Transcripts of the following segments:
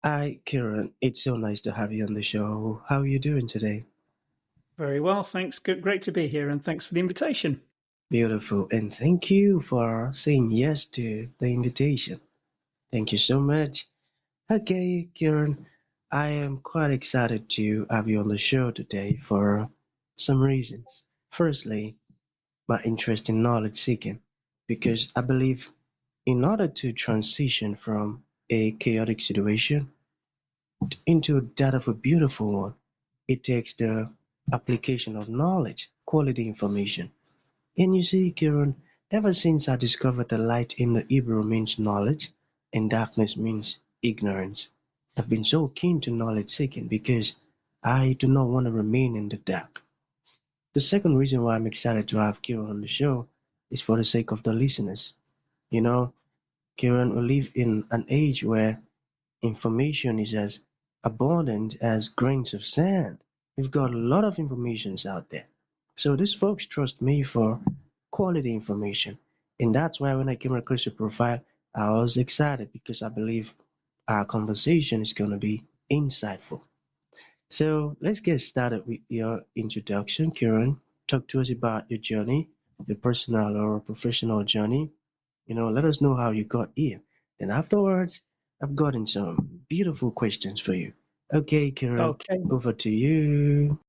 Hi, Kieran. It's so nice to have you on the show. How are you doing today? Very well, thanks. Good, great to be here, and thanks for the invitation. Beautiful. And thank you for saying yes to the invitation. Thank you so much. Okay, Kieran, I am quite excited to have you on the show today for some reasons. Firstly, my interest in knowledge seeking, because I believe in order to transition from a chaotic situation into that of a beautiful one, it takes the application of knowledge, quality information. And you see, Kiran, ever since I discovered the light in the Hebrew means knowledge and darkness means ignorance, I've been so keen to knowledge seeking because I do not want to remain in the dark. The second reason why I'm excited to have Kiran on the show is for the sake of the listeners. You know, Kiran, we live in an age where information is as abundant as grains of sand. We've got a lot of informations out there. So these folks trust me for quality information. And that's why when I came across your profile, I was excited because I believe our conversation is going to be insightful. So let's get started with your introduction, Kieran. Talk to us about your journey, your personal or professional journey. Let us know how you got here. Then afterwards, I've gotten some beautiful questions for you. Okay, Kieran, Okay, over to you.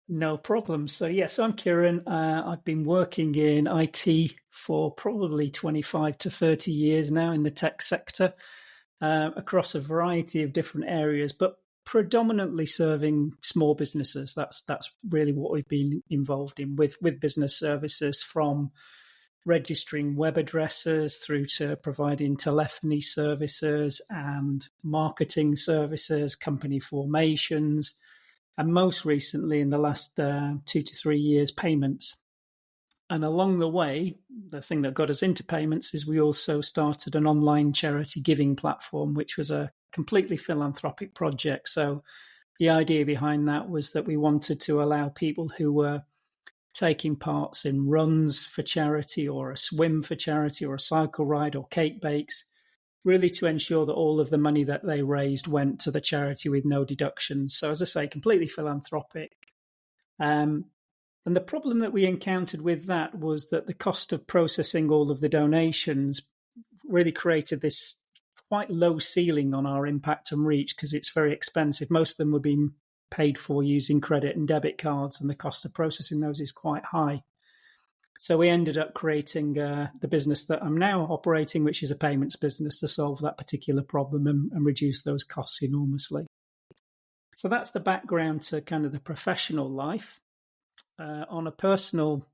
no problem. So I'm Kieran. I've been working in IT for probably 25 to 30 years now in the tech sector, across a variety of different areas, but predominantly serving small businesses. That's really what we've been involved in with business services, from registering web addresses through to providing telephony services and marketing services, company formations, and most recently in the last 2 to 3 years, payments. And along the way, the thing that got us into payments is we also started an online charity giving platform, which was a completely philanthropic project. So the idea behind that was that we wanted to allow people who were taking parts in runs for charity or a swim for charity or a cycle ride or cake bakes, really to ensure that all of the money that they raised went to the charity with no deductions. So, as I say, completely philanthropic. Um, and the problem that we encountered with that was that the cost of processing all of the donations really created this quite low ceiling on our impact and reach, because it's very expensive. Most of them were being paid for using credit and debit cards, and the cost of processing those is quite high. So we ended up creating the business that I'm now operating, which is a payments business, to solve that particular problem and reduce those costs enormously. So that's the background to kind of the professional life. On a personal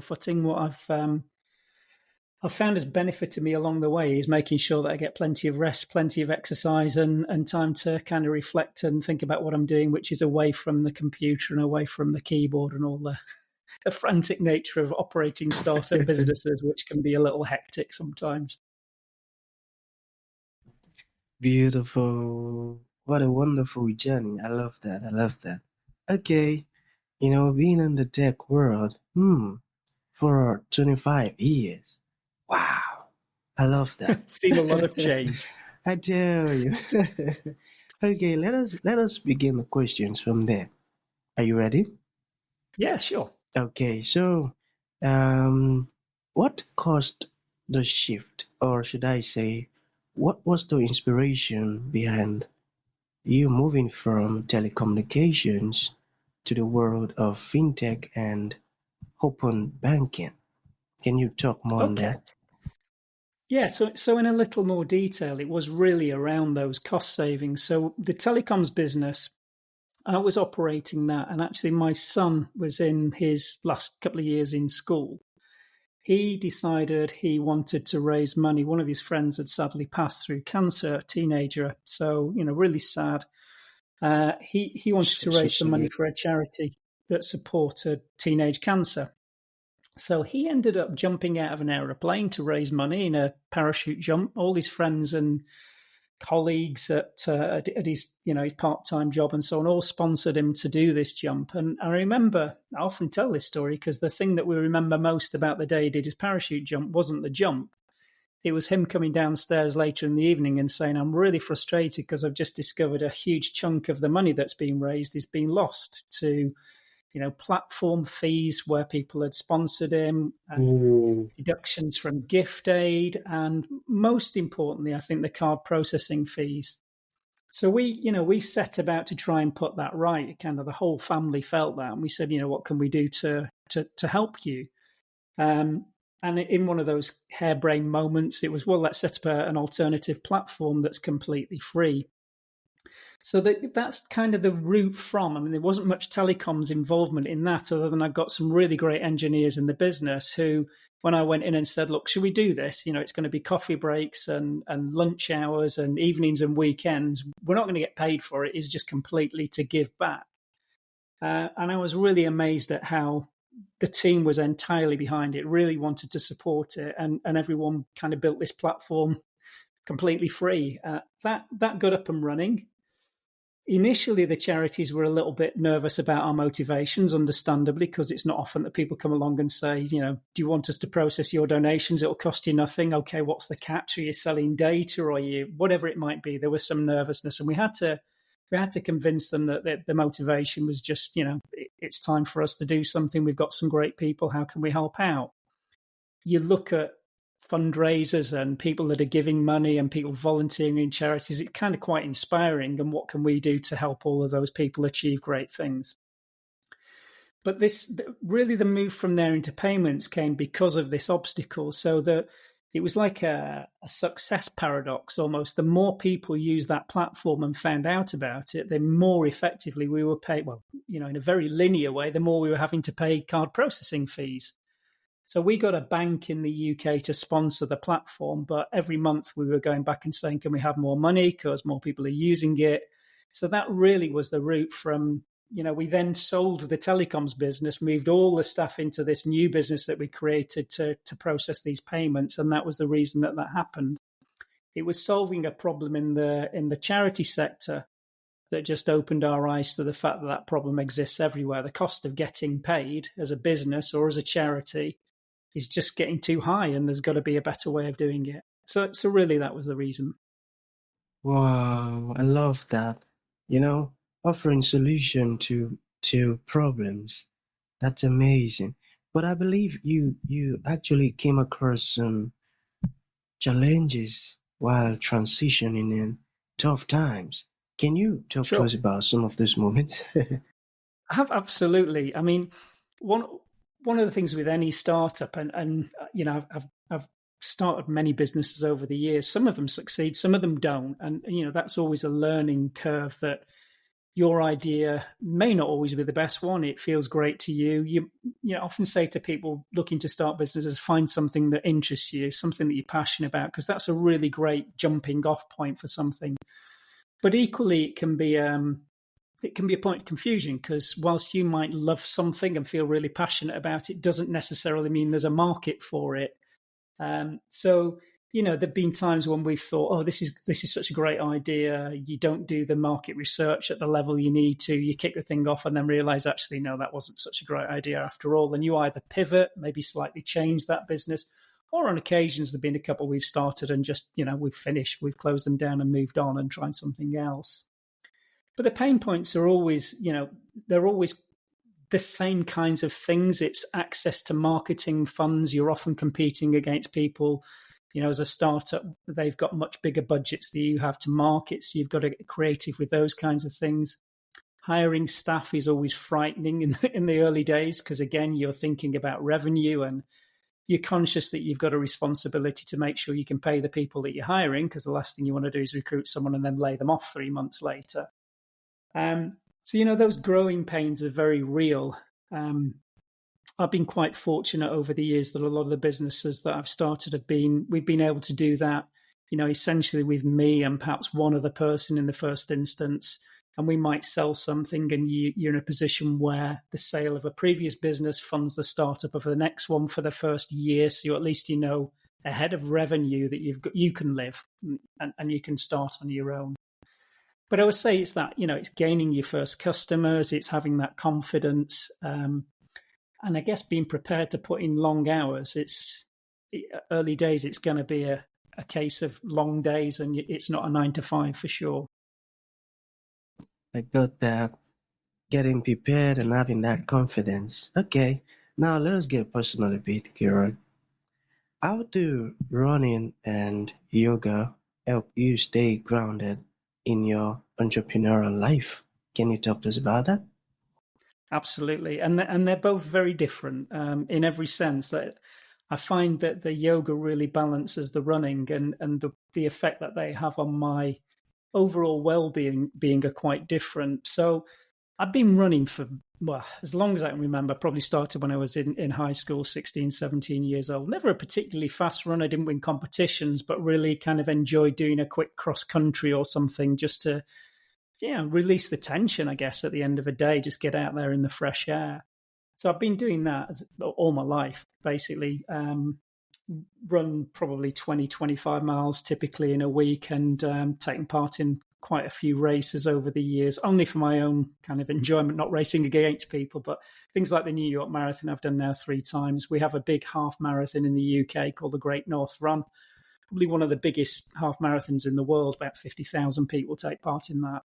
footing, what I've found has benefited me along the way is making sure that I get plenty of rest, plenty of exercise, and time to kind of reflect and think about what I'm doing, which is away from the computer and away from the keyboard and all the frantic nature of operating startup businesses, which can be a little hectic sometimes. Beautiful. What a wonderful journey. I love that. I love that. Okay, being in the tech world, for 25 years. Wow. I love that. Seen a lot of change. I tell you. Okay, let us begin the questions from there. Are you ready? Yeah, sure. Okay, so um, what caused the shift, or should I say, what was the inspiration behind you moving from telecommunications to the world of fintech and open banking? Can you talk more on Okay. that? Yeah, so in a little more detail, it was really around those cost savings. So the telecoms business, I was operating that, and actually my son was in his last couple of years in school. He decided he wanted to raise money. One of his friends had sadly passed through cancer, a teenager, so really sad. He wanted So, to so raise some money sorry. for a charity that supported teenage cancer. So he ended up jumping out of an aeroplane to raise money in a parachute jump. All his friends and colleagues at his his part-time job and so on all sponsored him to do this jump. And I remember, I often tell this story because the thing that we remember most about the day he did his parachute jump wasn't the jump. it was him coming downstairs later in the evening and saying, I'm really frustrated because I've just discovered a huge chunk of the money that's been raised is being lost to, platform fees where people had sponsored him, deductions from gift aid, and most importantly, I think the card processing fees. So we set about to try and put that right. Kind of the whole family felt that, and we said, what can we do to help you? And in one of those harebrained moments, it was, well, let's set up an alternative platform that's completely free. So that's kind of the route from. I mean, there wasn't much telecoms involvement in that, other than I got some really great engineers in the business who, when I went in and said, look, should we do this? It's going to be coffee breaks and lunch hours and evenings and weekends. We're not going to get paid for it. It's just completely to give back. And I was really amazed at how the team was entirely behind it, really wanted to support it. And everyone kind of built this platform completely free. That got up and running. Initially, the charities were a little bit nervous about our motivations, understandably, because it's not often that people come along and say, do you want us to process your donations? It'll cost you nothing. Okay, what's the catch? Are you selling data, or whatever it might be? There was some nervousness, and we had to convince them that the motivation was just, it's time for us to do something. We've got some great people. How can we help out? You look at fundraisers and people that are giving money and people volunteering in charities, it's kind of quite inspiring. And what can we do to help all of those people achieve great things? But really the move from there into payments came because of this obstacle. So that it was like a success paradox almost. The more people used that platform and found out about it, the more effectively we were paid. Well, in a very linear way, the more we were having to pay card processing fees. So we got a bank in the UK to sponsor the platform, but every month we were going back and saying, can we have more money because more people are using it? So that really was the route from, we then sold the telecoms business, moved all the staff into this new business that we created to process these payments. And that was the reason that happened. It was solving a problem in the charity sector that just opened our eyes to the fact that problem exists everywhere. The cost of getting paid as a business or as a charity is just getting too high, and there's got to be a better way of doing it. So really that was the reason. Wow, I love that. Offering solution to problems. That's amazing. But I believe you actually came across some challenges while transitioning in tough times. Can you talk to Sure. us about some of those moments? Absolutely. I mean, one of the things with any startup, and I've started many businesses over the years. Some of them succeed, some of them don't, and that's always a learning curve. That your idea may not always be the best one. It feels great to you. You often say to people looking to start businesses, find something that interests you, something that you're passionate about, because that's a really great jumping off point for something. But equally, it can be a point of confusion, because whilst you might love something and feel really passionate about it, doesn't necessarily mean there's a market for it. So there've been times when we've thought, oh, this is such a great idea. You don't do the market research at the level you need to. You kick the thing off and then realize, actually, no, that wasn't such a great idea after all. And you either pivot, maybe slightly change that business, or on occasions there've been a couple we've started and just, we've finished, we've closed them down and moved on and tried something else. But the pain points are always, they're always the same kinds of things. It's access to marketing funds. You're often competing against people, as a startup, they've got much bigger budgets than you have to market. So you've got to get creative with those kinds of things. Hiring staff is always frightening in the early days, because, again, you're thinking about revenue and you're conscious that you've got a responsibility to make sure you can pay the people that you're hiring, because the last thing you want to do is recruit someone and then lay them off 3 months later. So, those growing pains are very real. I've been quite fortunate over the years that a lot of the businesses that I've started we've been able to do that, essentially with me and perhaps one other person in the first instance. And we might sell something and you're in a position where the sale of a previous business funds the startup of the next one for the first year. So at least ahead of revenue that you can live and you can start on your own. But I would say it's that, it's gaining your first customers, it's having that confidence, and I guess being prepared to put in long hours. Early days, it's going to be a a case of long days, and it's not a 9 to 5 for sure. I got that. Getting prepared and having that confidence. Okay, now let us get personal a bit, Kieran. How do running and yoga help you stay grounded in your entrepreneurial life? Can you talk to us about that? Absolutely, and they're both very different in every sense. That I find that the yoga really balances the running, and the effect that they have on my overall well-being are quite different. So I've been running for, well, as long as I can remember. Probably started when I was in high school, 16, 17 years old. Never a particularly fast runner, didn't win competitions, but really kind of enjoyed doing a quick cross country or something just to, release the tension, I guess, at the end of a day, just get out there in the fresh air. So I've been doing that all my life, basically. Run probably 20, 25 miles typically in a week, and taking part in quite a few races over the years, only for my own kind of enjoyment, not racing against people, but things like the New York Marathon I've done now 3 times. We have a big half marathon in the UK called the Great North Run, probably one of the biggest half marathons in the world. About 50,000 people take part in that.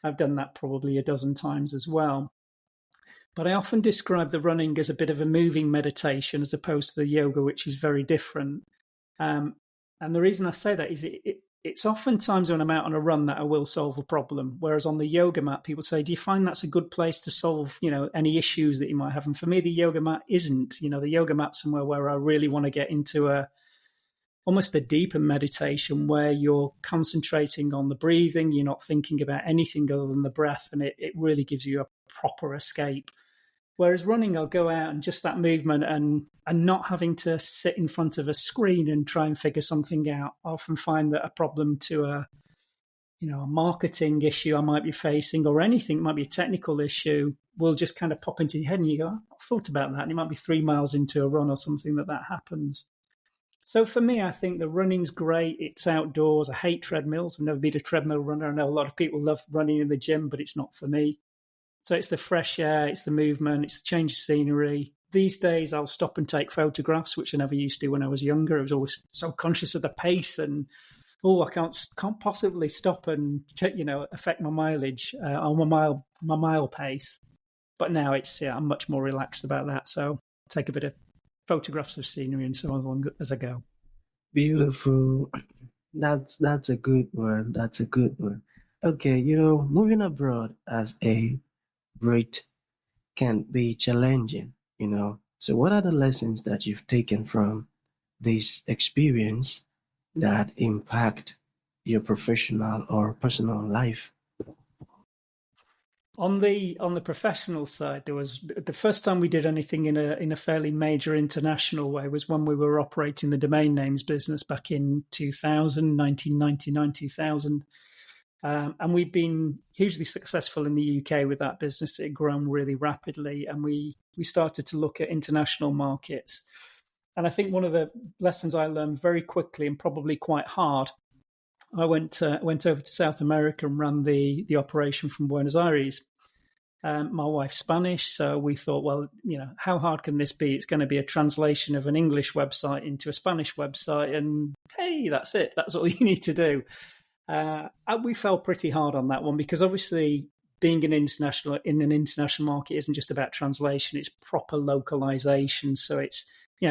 I've done that probably a dozen times as well. But I often describe the running as a bit of a moving meditation as opposed to the yoga, which is very different. And the reason I say that is it's oftentimes when I'm out on a run that I will solve a problem. Whereas on the yoga mat, people say, do you find that's a good place to solve, any issues that you might have? And for me, the yoga mat isn't. The yoga mat's somewhere where I really want to get into almost a deeper meditation where you're concentrating on the breathing. You're not thinking about anything other than the breath, and it really gives you a proper escape. Whereas running, I'll go out and just that movement and not having to sit in front of a screen and try and figure something out. I often find that a problem to a marketing issue I might be facing, or anything, might be a technical issue, will just kind of pop into your head and you go, I've thought about that. And it might be 3 miles into a run or something that happens. So for me, I think the running's great. It's outdoors. I hate treadmills. I've never been a treadmill runner. I know a lot of people love running in the gym, but it's not for me. So it's the fresh air, it's the movement, it's the change of scenery. These days, I'll stop and take photographs, which I never used to when I was younger. I was always so conscious of the pace and, I can't possibly stop and, affect my mileage or my mile pace. But now I'm much more relaxed about that. So I take a bit of photographs of scenery and so on as I go. Beautiful. That's a good one. That's a good one. Okay, moving abroad as a Brit can be challenging. So what are the lessons that you've taken from this experience that impact your professional or personal life? On the professional side, there was the first time we did anything in a fairly major international way was when we were operating the domain names business back in 1999, 2000. And we've been hugely successful in the UK with that business. It had grown really rapidly, and we started to look at international markets. And I think one of the lessons I learned very quickly and probably quite hard, I went over to South America and ran the operation from Buenos Aires. My wife's Spanish, so we thought, well, how hard can this be? It's going to be a translation of an English website into a Spanish website, and hey, that's it. That's all you need to do. We fell pretty hard on that one because obviously being in an international market isn't just about translation, it's proper localization. So it's,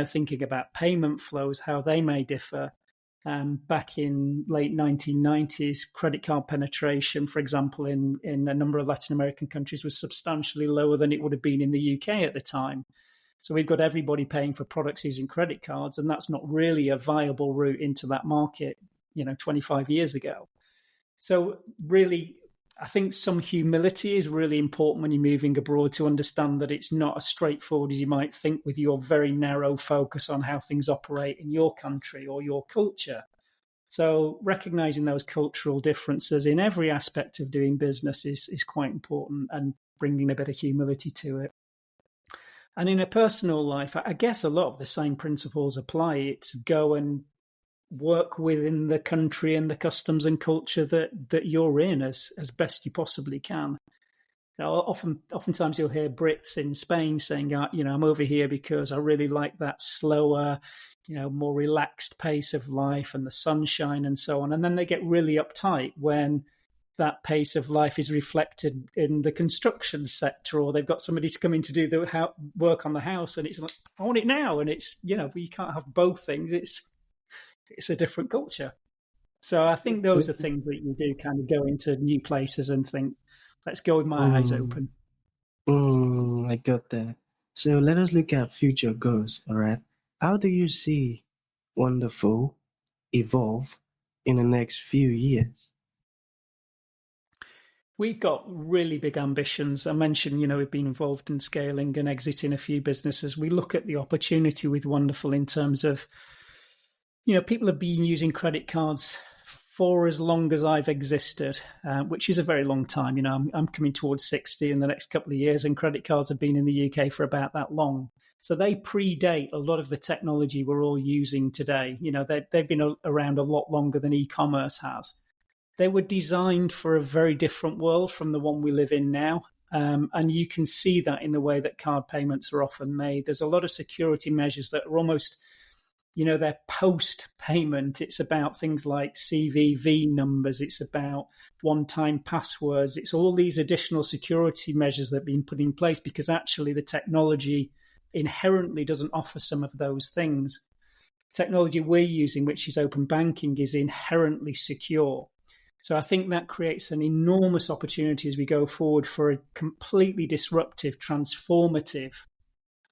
thinking about payment flows, how they may differ. Back in late 1990s, credit card penetration, for example, in a number of Latin American countries was substantially lower than it would have been in the UK at the time. So we've got everybody paying for products using credit cards, and that's not really a viable route into that market 25 years ago. So really, I think some humility is really important when you're moving abroad to understand that it's not as straightforward as you might think with your very narrow focus on how things operate in your country or your culture. So recognizing those cultural differences in every aspect of doing business is quite important, and bringing a bit of humility to it. And in a personal life, I guess a lot of the same principles apply. It's go and work within the country and the customs and culture that you're in as best you possibly can. Oftentimes you'll hear Brits in Spain saying, I'm over here because I really like that slower, more relaxed pace of life and the sunshine and so on. And then they get really uptight when that pace of life is reflected in the construction sector, or they've got somebody to come in to do the work on the house, and it's like, I want it now. And it's, you can't have both things. It's a different culture. So I think those are things that you do, kind of go into new places and think, let's go with my eyes open. I got that. So let us look at future goals, all right? How do you see Wonderful evolve in the next few years? We've got really big ambitions. I mentioned, we've been involved in scaling and exiting a few businesses. We look at the opportunity with Wonderful in terms of, people have been using credit cards for as long as I've existed, which is a very long time. I'm coming towards 60 in the next couple of years, and credit cards have been in the UK for about that long. So they predate a lot of the technology we're all using today. They've been around a lot longer than e-commerce has. They were designed for a very different world from the one we live in now. And you can see that in the way that card payments are often made. There's a lot of security measures that are almost, they're post-payment. It's about things like CVV numbers. It's about one-time passwords. It's all these additional security measures that have been put in place because actually the technology inherently doesn't offer some of those things. Technology we're using, which is open banking, is inherently secure. So I think that creates an enormous opportunity as we go forward for a completely disruptive, transformative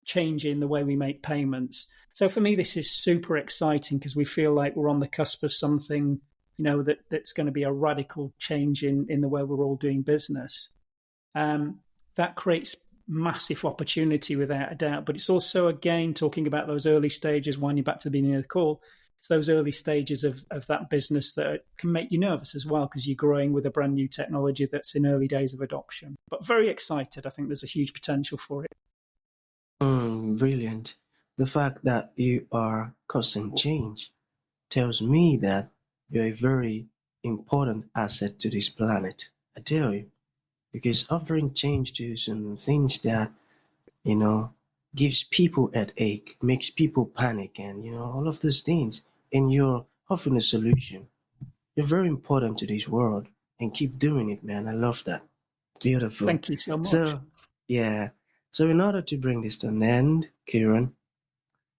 change in the way we make payments. So for me, this is super exciting because we feel like we're on the cusp of something, that's going to be a radical change in the way we're all doing business. That creates massive opportunity without a doubt. But it's also, again, talking about those early stages, winding back to the beginning of the call, it's those early stages of that business that can make you nervous as well because you're growing with a brand new technology that's in early days of adoption. But very excited. I think there's a huge potential for it. Brilliant. The fact that you are causing change tells me that you're a very important asset to this planet. I tell you, because offering change to some things that, gives people headache, makes people panic, and, all of those things, and you're offering a solution. You're very important to this world, and keep doing it, man. I love that. Beautiful. Thank you so much. So in order to bring this to an end, Kieron,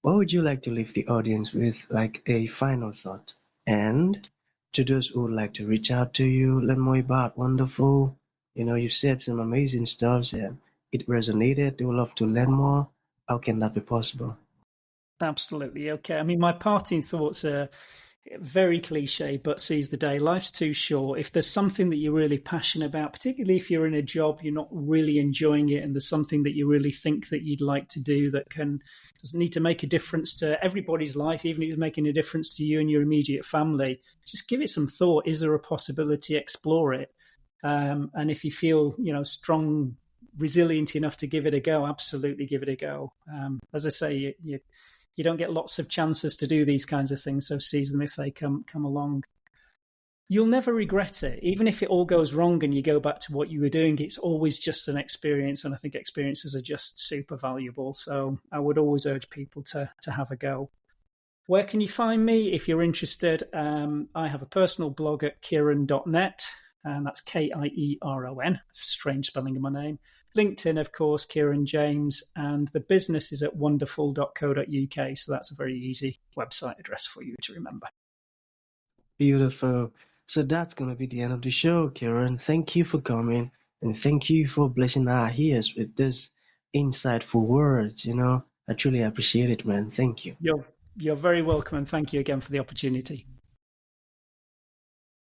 what would you like to leave the audience with, like a final thought? And to those who would like to reach out to you, learn more about Wonderful, you've said some amazing stuff and it resonated. They would love to learn more. How can that be possible? Absolutely. Okay. I mean, my parting thoughts are very cliche, but seize the day. Life's too short. If there's something that you're really passionate about, particularly if you're in a job you're not really enjoying it, and there's something that you really think that you'd like to do that doesn't need to make a difference to everybody's life, even if it's making a difference to you and your immediate family, just give it some thought. Is there a possibility? Explore it. And if you feel, strong, resilient enough to give it a go, absolutely give it a go. As I say, you don't get lots of chances to do these kinds of things, so seize them if they come along. You'll never regret it. Even if it all goes wrong and you go back to what you were doing, it's always just an experience, and I think experiences are just super valuable. So I would always urge people to have a go. Where can you find me if you're interested? I have a personal blog at kieron.net, and that's Kieron. Strange spelling of my name. LinkedIn, of course, Kieron James, and the business is at wonderful.co.uk. So that's a very easy website address for you to remember. Beautiful. So that's going to be the end of the show, Kieron. Thank you for coming, and thank you for blessing our ears with this insightful words. I truly appreciate it, man. Thank you. You're very welcome, and thank you again for the opportunity.